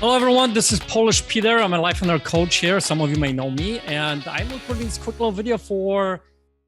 Hello, everyone. This is Polish Peter. I'm a Lifeonaire coach here. Some of you may know me. And I'm recording this quick little video for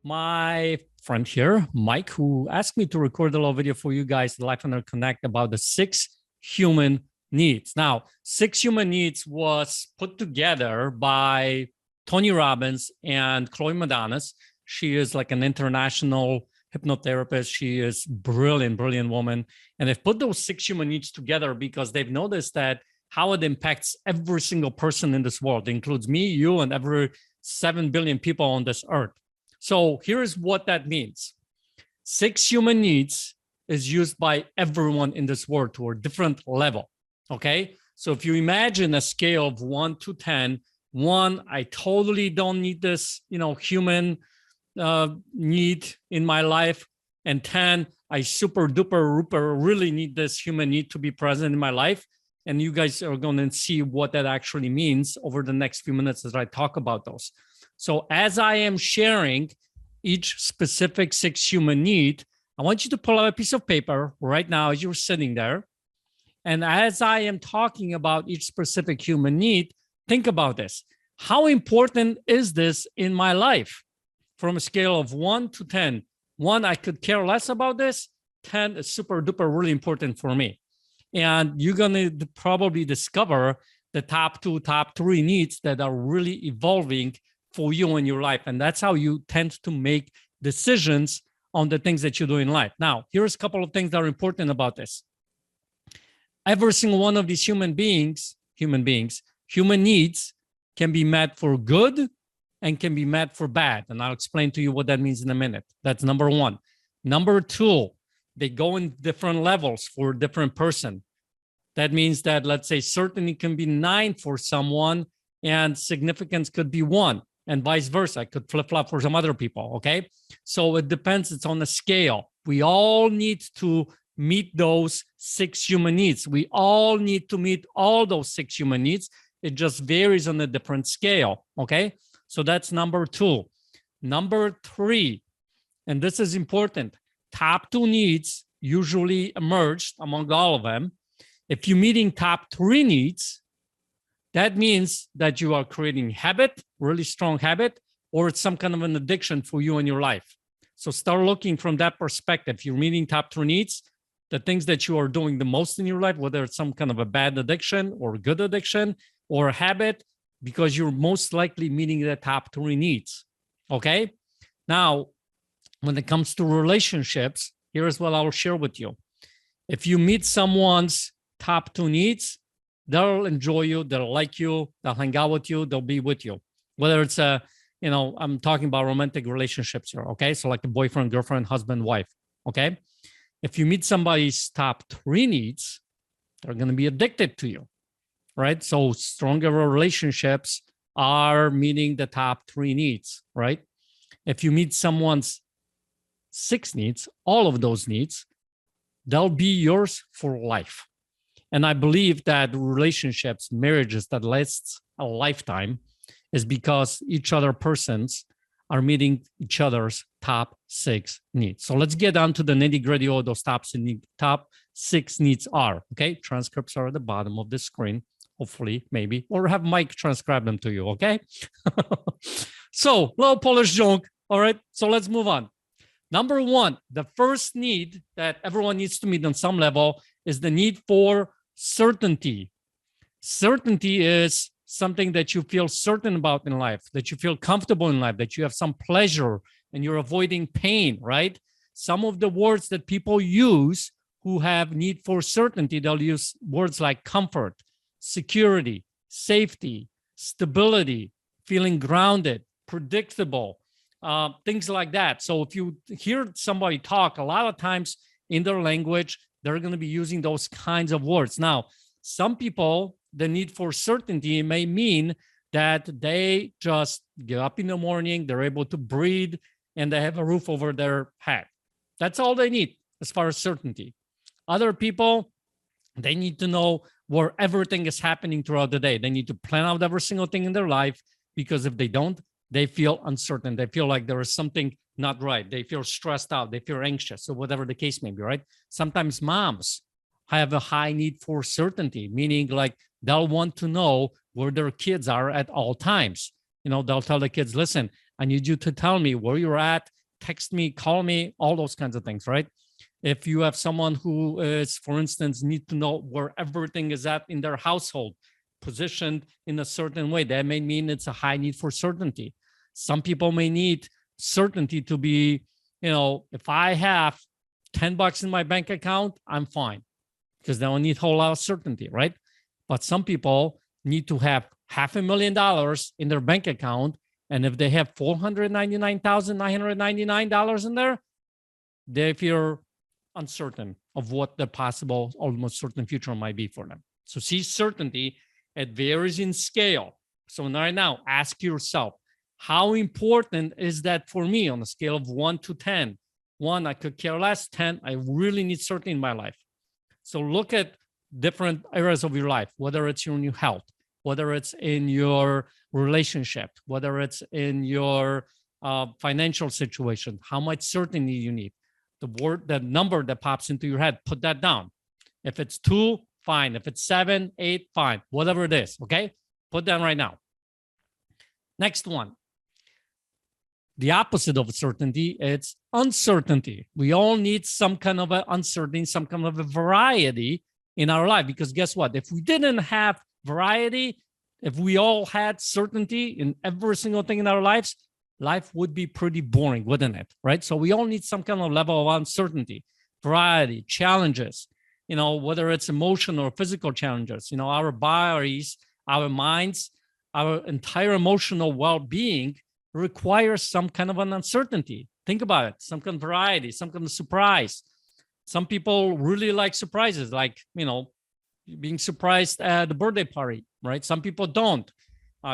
my friend here, Mike, who asked me to record a little video for you guys, the Lifeonaire Connect, about the 6 human needs. Now, 6 human needs was put together by Tony Robbins and Chloe Madanes. She is like an international hypnotherapist. She is brilliant, brilliant woman. And they've put those 6 human needs together because they've noticed that how it impacts every single person in this world. It includes me, you, and every 7 billion people on this earth. So here's what that means. 6 human needs is used by everyone in this world to a different level, okay? So if you imagine a scale of 1 to 10, 1, I totally don't need this, human need in my life, and 10, I super duper really need this human need to be present in my life. And you guys are going to see what that actually means over the next few minutes as I talk about those. So as I am sharing each specific 6 human need, I want you to pull out a piece of paper right now as you're sitting there. And as I am talking about each specific human need, think about this. How important is this in my life? From a scale of 1 to 10. 1, I could care less about this. 10 is super duper really important for me. And you're going to probably discover the top 2, top 3 needs that are really evolving for you in your life. And that's how you tend to make decisions on the things that you do in life. Now, here's a couple of things that are important about this. Every single one of these human needs can be met for good and can be met for bad. And I'll explain to you what that means in a minute. That's number 1. Number 2, they go in different levels for a different person. That means that, let's say, certainty can be 9 for someone and significance could be 1, and vice versa. It could flip-flop for some other people, okay? So it depends. It's on a scale. We all need to meet those 6 human needs. We all need to meet all those 6 human needs. It just varies on a different scale, okay? So that's number 2. Number 3, and this is important, top 2 needs usually emerge among all of them. If you're meeting top 3 needs, that means that you are creating habit, really strong habit, or it's some kind of an addiction for you in your life. So start looking from that perspective. If you're meeting top 3 needs, the things that you are doing the most in your life, whether it's some kind of a bad addiction or good addiction or a habit, because you're most likely meeting the top 3 needs, okay? Now, when it comes to relationships, here's what I'll share with you. If you meet someone's top 2 needs, they'll enjoy you, they'll like you, they'll hang out with you, they'll be with you. Whether it's I'm talking about romantic relationships here, okay? So like a boyfriend, girlfriend, husband, wife, okay? If you meet somebody's top 3 needs, they're going to be addicted to you, right? So stronger relationships are meeting the top 3 needs, right? If you meet someone's 6 needs, all of those needs, they'll be yours for life. And I believe that relationships, marriages that lasts a lifetime is because each other persons are meeting each other's top 6 needs. So let's get down to the nitty gritty of those top 6 needs are, okay? Transcripts are at the bottom of the screen, hopefully, maybe, or have Mike transcribe them to you, okay? So, little Polish joke, all right? So let's move on. Number 1, the first need that everyone needs to meet on some level is the need for certainty. Certainty is something that you feel certain about in life, that you feel comfortable in life, that you have some pleasure and you're avoiding pain, right? Some of the words that people use who have need for certainty, they'll use words like comfort, security, safety, stability, feeling grounded, predictable, things like that. So if you hear somebody talk, a lot of times in their language, they're going to be using those kinds of words. Now, some people, the need for certainty may mean that they just get up in the morning, they're able to breathe, and they have a roof over their head. That's all they need as far as certainty. Other people, they need to know where everything is happening throughout the day. They need to plan out every single thing in their life, because if they don't, they feel uncertain. They feel like there is something not right. They feel stressed out. They feel anxious, or whatever the case may be, right? Sometimes moms have a high need for certainty, meaning like They'll want to know where their kids are at all times. They'll tell the kids, listen, I need you to tell me where you're at, text me, call me, all those kinds of things, right? If you have someone who is, for instance, need to know where everything is at in their household, positioned in a certain way, that may mean it's a high need for certainty. Some people may need certainty to be, if I have $10 in my bank account, I'm fine, because they don't need a whole lot of certainty, right? But some people need to have $500,000 in their bank account. And if they have $499,999 in there, they feel uncertain of what the possible, almost certain future might be for them. So see, certainty, it varies in scale. So right now, ask yourself, how important is that for me on a scale of 1 to 10? 1, I could care less. 10, I really need certainty in my life. So look at different areas of your life, whether it's in your health, whether it's in your relationship, whether it's in your financial situation, how much certainty you need. The number that pops into your head, put that down. If it's 2, fine. If it's 7, 8, fine. Whatever it is, okay? Put that right now. Next one. The opposite of certainty, it's uncertainty. We all need some kind of an uncertainty, some kind of a variety in our life, because guess what? If we didn't have variety, if we all had certainty in every single thing in our lives, life would be pretty boring, wouldn't it? Right? So we all need some kind of level of uncertainty, variety, challenges, whether it's emotional or physical challenges. Our bodies, our minds, our entire emotional well-being requires some kind of an uncertainty. Think about it, some kind of variety, some kind of surprise. Some people really like surprises, like, being surprised at the birthday party, right? Some people don't.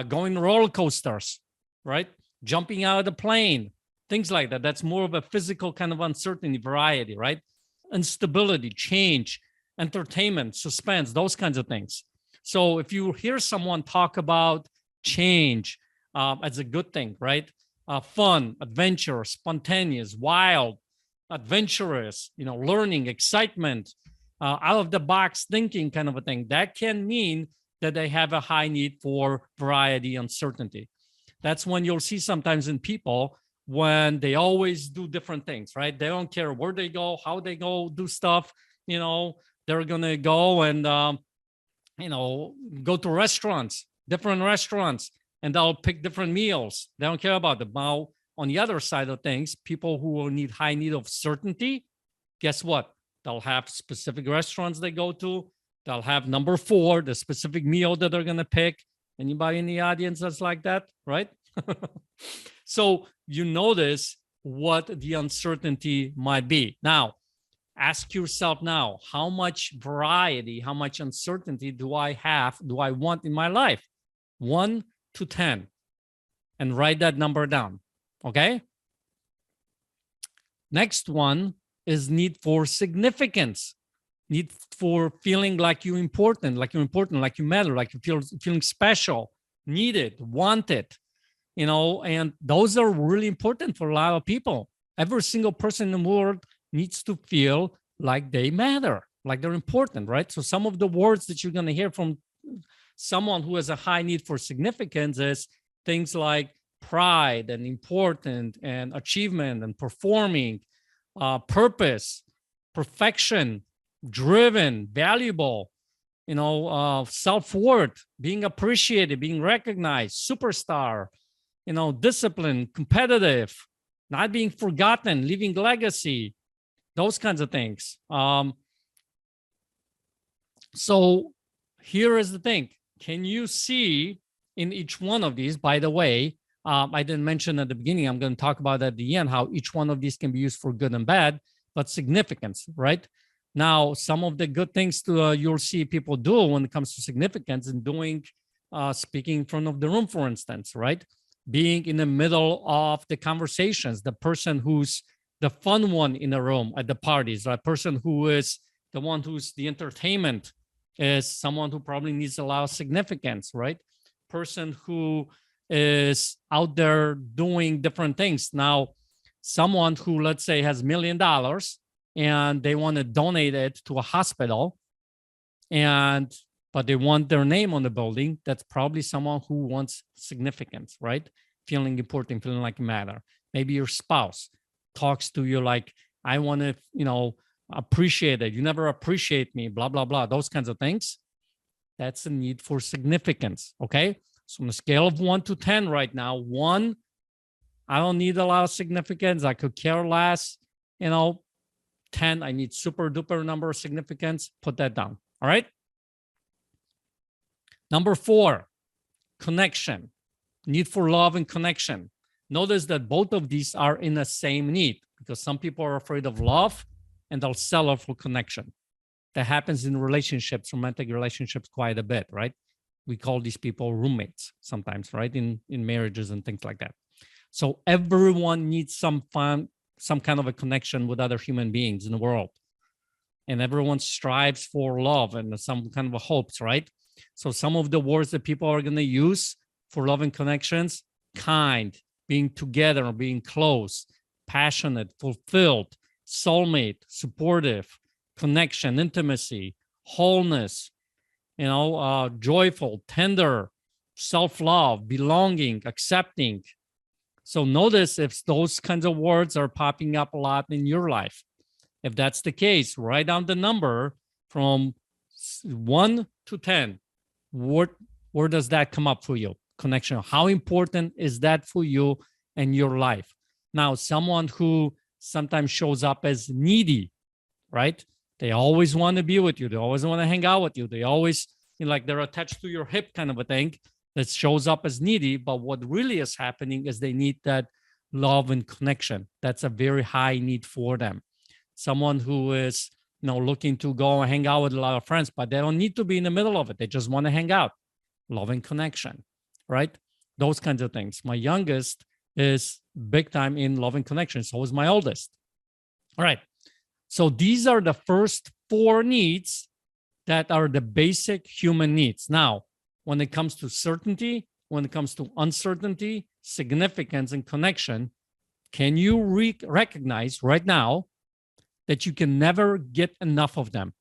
Going to roller coasters, right? Jumping out of the plane, things like that. That's more of a physical kind of uncertainty, variety, right? Instability, change, entertainment, suspense, those kinds of things. So if you hear someone talk about change as a good thing, right? Fun, adventure, spontaneous, wild, adventurous, learning, excitement, out of the box thinking kind of a thing, that can mean that they have a high need for variety, uncertainty. That's when you'll see sometimes in people when they always do different things, right? They don't care where they go, how they go do stuff. They're going to go and, go to restaurants, different restaurants, and they'll pick different meals. They don't care about them. Now, on the other side of things, people who will need high need of certainty, guess what? They'll have specific restaurants they go to. They'll have number 4, the specific meal that they're going to pick. Anybody in the audience that's like that, right? So you notice what the uncertainty might be. Now, ask yourself now, how much variety, how much uncertainty do I want in my life? 1 to 10. And write that number down, okay? Next one is need for significance. Need for feeling like you're important, like you matter, like you feeling special, needed, wanted, and those are really important for a lot of people. Every single person in the world needs to feel like they matter, like they're important, right? So some of the words that you're going to hear from someone who has a high need for significance is things like pride and important and achievement and performing, purpose, perfection, driven, valuable, self-worth, being appreciated, being recognized, superstar, discipline, competitive, not being forgotten, leaving legacy, those kinds of things. So here is the thing. Can you see in each one of these, by the way, I didn't mention at the beginning, I'm going to talk about at the end, how each one of these can be used for good and bad, but significance, right? Now, some of the good things you'll see people do when it comes to significance and doing, speaking in front of the room, for instance, right? Being in the middle of the conversations, the person who's the fun one in the room at the parties, the person who is the one who's the entertainment is someone who probably needs a lot of significance, right? Person who is out there doing different things. Now, someone who, let's say, has $1 million and they want to donate it to a hospital, and but they want their name on the building, that's probably someone who wants significance, right? Feeling important, feeling like matter. Maybe your spouse talks to you like, I want to, appreciate it. You never appreciate me, blah, blah, blah. Those kinds of things. That's a need for significance, okay? So on a scale of 1 to 10 right now, 1, I don't need a lot of significance. I could care less. 10, I need super duper number of significance. Put that down, all right? Number 4, connection. Need for love and connection. Notice that both of these are in the same need, because some people are afraid of love and they'll settle for connection. That happens in relationships, romantic relationships, quite a bit, right? We call these people roommates sometimes, right? In marriages and things like that. So everyone needs some kind of a connection with other human beings in the world. And everyone strives for love and some kind of a hopes, right? So some of the words that people are going to use for love and connections: kind, being together, being close, passionate, fulfilled, soulmate, supportive, connection, intimacy, wholeness, joyful, tender, self-love, belonging, accepting. So notice if those kinds of words are popping up a lot in your life. If that's the case, write down the number from 1 to 10. Where does that come up for you? Connection. How important is that for you and your life? Now, someone who sometimes shows up as needy, right? They always want to be with you. They always want to hang out with you. They always, like they're attached to your hip kind of a thing, that shows up as needy. But what really is happening is they need that love and connection. That's a very high need for them. Someone who is, looking to go and hang out with a lot of friends, but they don't need to be in the middle of it. They just want to hang out. Love and connection, right? Those kinds of things. My youngest is big time in love and connection. So is my oldest. All right. So these are the first 4 needs that are the basic human needs. Now, when it comes to certainty, when it comes to uncertainty, significance, and connection, can you recognize right now that you can never get enough of them?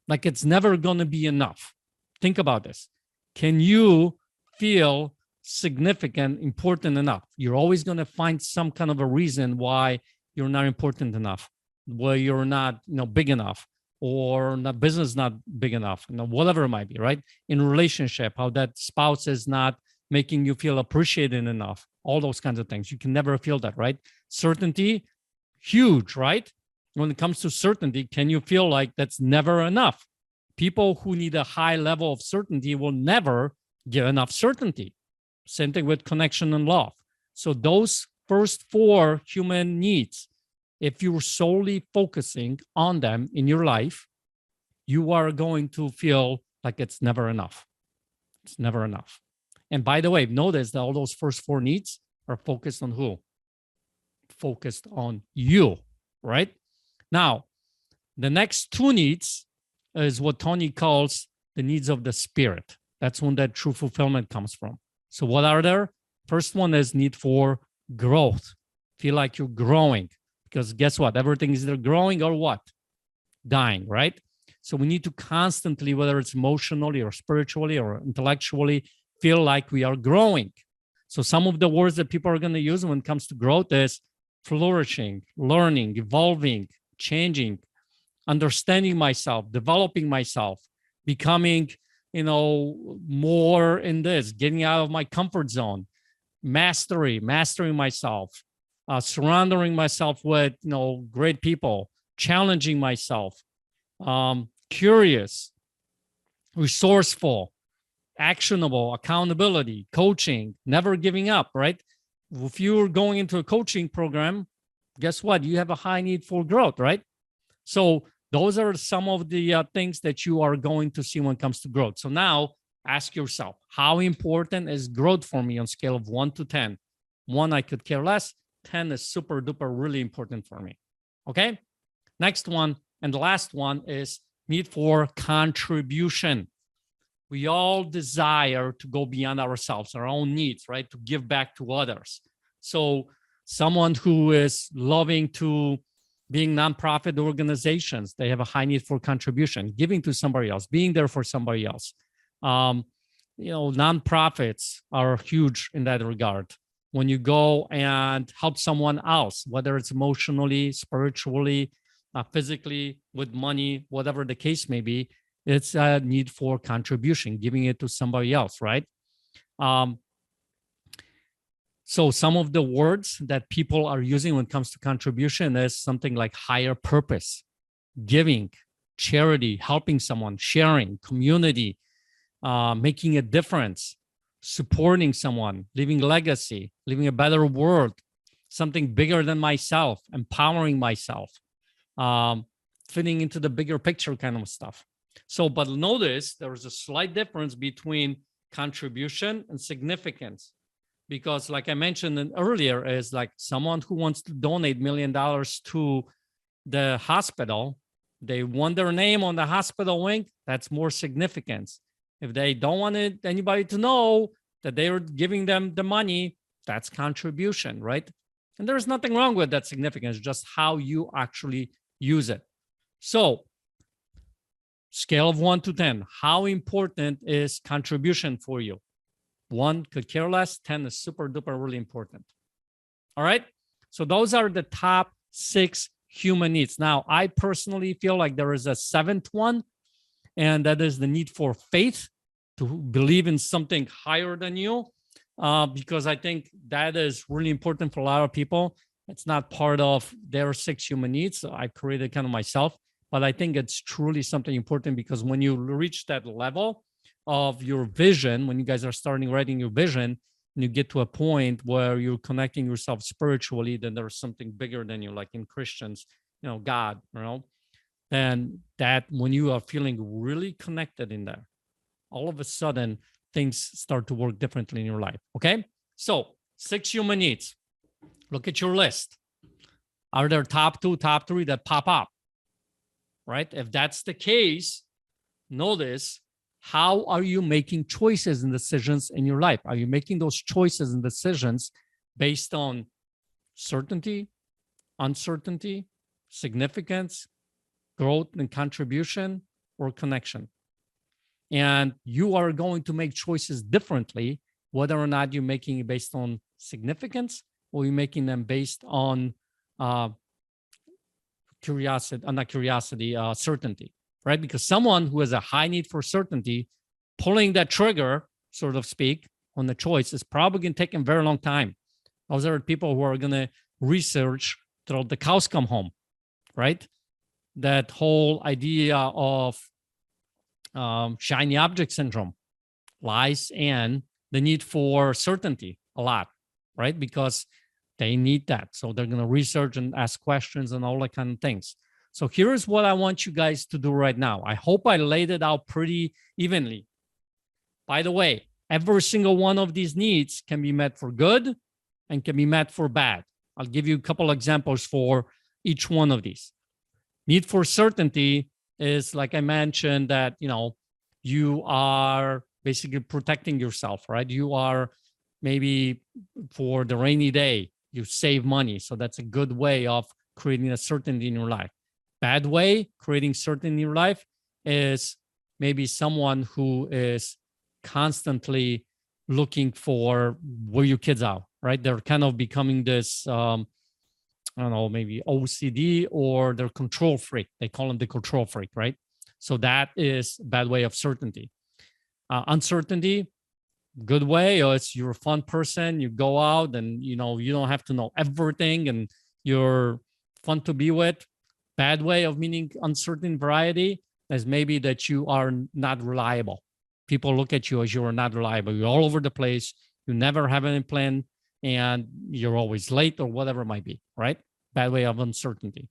Like it's never going to be enough. Think about this. Can you feel significant, important enough? You're always going to find some kind of a reason why you're not important enough, why you're not, big enough, or the business is not big enough, whatever it might be, right? In a relationship, how that spouse is not making you feel appreciated enough, all those kinds of things. You can never feel that, right? Certainty, huge, right? When it comes to certainty, can you feel like that's never enough? People who need a high level of certainty will never get enough certainty. Same thing with connection and love. So those first 4 human needs, if you're solely focusing on them in your life, you are going to feel like it's never enough. It's never enough. And by the way, notice that all those first 4 needs are focused on who? Focused on you, right? Now, the next 2 needs is what Tony calls the needs of the spirit. That's when that true fulfillment comes from. So what are there? First one is need for growth. Feel like you're growing. Because guess what? Everything is either growing or what? Dying, right? So we need to constantly, whether it's emotionally or spiritually or intellectually, feel like we are growing. So some of the words that people are going to use when it comes to growth is flourishing, learning, evolving, changing, understanding myself, developing myself, becoming, more in this, getting out of my comfort zone, mastering myself, surrounding myself with, great people, challenging myself, curious, resourceful, actionable, accountability, coaching, never giving up, right? If you're going into a coaching program, guess what? You have a high need for growth, right? So those are some of the things that you are going to see when it comes to growth. So now ask yourself, how important is growth for me on a scale of 1 to 10? 1, I could care less. 10 is super duper really important for me. Okay. Next one, and the last one, is need for contribution. We all desire to go beyond ourselves, our own needs, right? To give back to others. So someone who is loving to being nonprofit organizations, they have a high need for contribution, giving to somebody else, being there for somebody else. Nonprofits are huge in that regard. When you go and help someone else, whether it's emotionally, spiritually, physically, with money, whatever the case may be, it's a need for contribution, giving it to somebody else, right? So some of the words that people are using when it comes to contribution is something like higher purpose, giving, charity, helping someone, sharing, community, making a difference, supporting someone, leaving legacy, leaving a better world, something bigger than myself, empowering myself, fitting into the bigger picture kind of stuff. So, but notice there's a slight difference between contribution and significance. Because like I mentioned earlier, is like someone who wants to donate $1 million to the hospital, they want their name on the hospital wing, that's more significance. If they don't want anybody to know that they're giving them the money, that's contribution, right? And there's nothing wrong with that significance, just how you actually use it. So, scale of 1 to 10, how important is contribution for you? 1 could care less, 10 is super duper really important. All right. So those are the top 6 human needs. Now, I personally feel like there is a 7th one, and that is the need for faith, to believe in something higher than you, because I think that is really important for a lot of people. It's not part of their 6 human needs. So I created kind of myself, but I think it's truly something important, because when you reach that level of your vision, when you guys are starting writing your vision, and you get to a point where you're connecting yourself spiritually, then there's something bigger than you, like in Christians, God, and that when you are feeling really connected in there, all of a sudden things start to work differently in your life. Okay. So 6 human needs. Look at your list. Are there top 2, top 3 that pop up? Right? If that's the case, notice, how are you making choices and decisions in your life? Are you making those choices and decisions based on certainty, uncertainty, significance, growth and contribution, or connection? And you are going to make choices differently, whether or not you're making it based on significance, or you're making them based on certainty, right? Because someone who has a high need for certainty, pulling that trigger, so to speak, on the choice is probably going to take a very long time. Those are people who are going to research till the cows come home, right? That whole idea of shiny object syndrome lies in the need for certainty a lot, right? Because they need that. So they're going to research and ask questions and all that kind of things. So here's what I want you guys to do right now. I hope I laid it out pretty evenly. By the way, every single one of these needs can be met for good and can be met for bad. I'll give you a couple examples for each one of these. Need for certainty is, like I mentioned, that, you are basically protecting yourself, right? You are maybe for the rainy day, you save money. So that's a good way of creating a certainty in your life. Bad way, creating certainty in your life, is maybe someone who is constantly looking for where your kids are, right? They're kind of becoming this, maybe OCD, or they're control freak. They call them the control freak, right? So that is a bad way of certainty. Uncertainty, good way, or it's you're a fun person. You go out and, you don't have to know everything, and you're fun to be with. Bad way of meaning uncertain variety is maybe that you are not reliable. People look at you as you are not reliable. You're all over the place. You never have any plan, and you're always late, or whatever it might be, right? Bad way of uncertainty.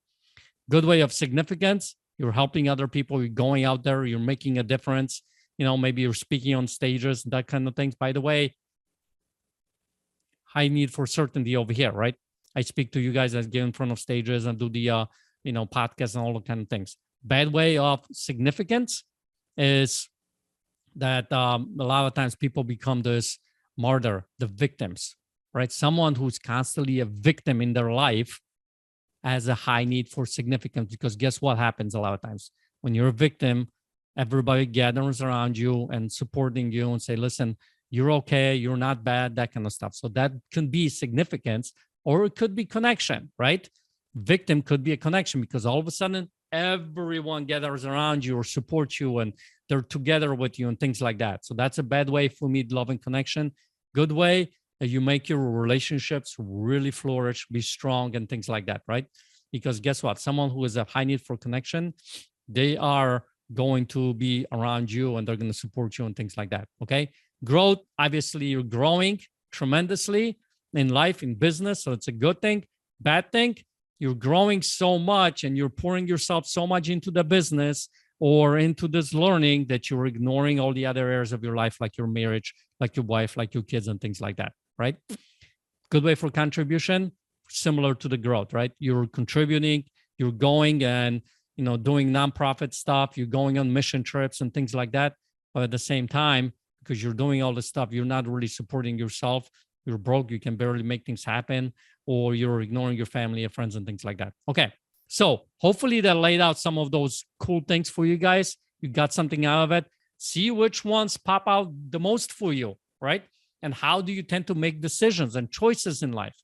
Good way of significance. You're helping other people. You're going out there. You're making a difference. Maybe you're speaking on stages, that kind of things. By the way, high need for certainty over here, right? I speak to you guys as get in front of stages and do the, podcasts and all the kind of things. Bad way of significance is that a lot of times people become this martyr, the victims, right? Someone who's constantly a victim in their life as a high need for significance, because guess what happens a lot of times when you're a victim, everybody gathers around you and supporting you and say, listen, you're okay, you're not bad, that kind of stuff. So that can be significance, or it could be connection, right? Victim could be a connection because all of a sudden everyone gathers around you or supports you and they're together with you and things like that. So that's a bad way for me, love and connection. Good way, you make your relationships really flourish, be strong and things like that, right? Because guess what? Someone who is a high need for connection, they are going to be around you and they're going to support you and things like that, okay? Growth, obviously you're growing tremendously in life, in business, so it's a good thing. Bad thing, you're growing so much and you're pouring yourself so much into the business or into this learning that you're ignoring all the other areas of your life, like your marriage, like your wife, like your kids and things like that, right? Good way for contribution, similar to the growth, right? You're contributing, you're going and doing nonprofit stuff, you're going on mission trips and things like that. But at the same time, because you're doing all this stuff, you're not really supporting yourself. You're broke, you can barely make things happen, or you're ignoring your family and friends and things like that. Okay, so hopefully that laid out some of those cool things for you guys. You got something out of it. See which ones pop out the most for you, right? And how do you tend to make decisions and choices in life?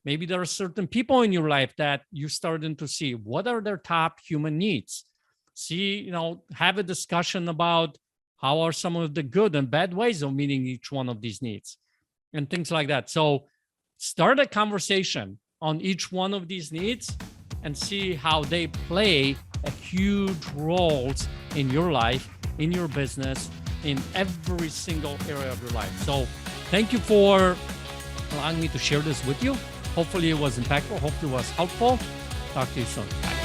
Maybe there are certain people in your life that you're starting to see what are their top human needs. See, have a discussion about how are some of the good and bad ways of meeting each one of these needs and things like that. So start a conversation on each one of these needs and see how they play a huge roles in your life, in your business, in every single area of your life. So thank you for allowing me to share this with you. Hopefully it was impactful. Hopefully it was helpful. Talk to you soon. Bye.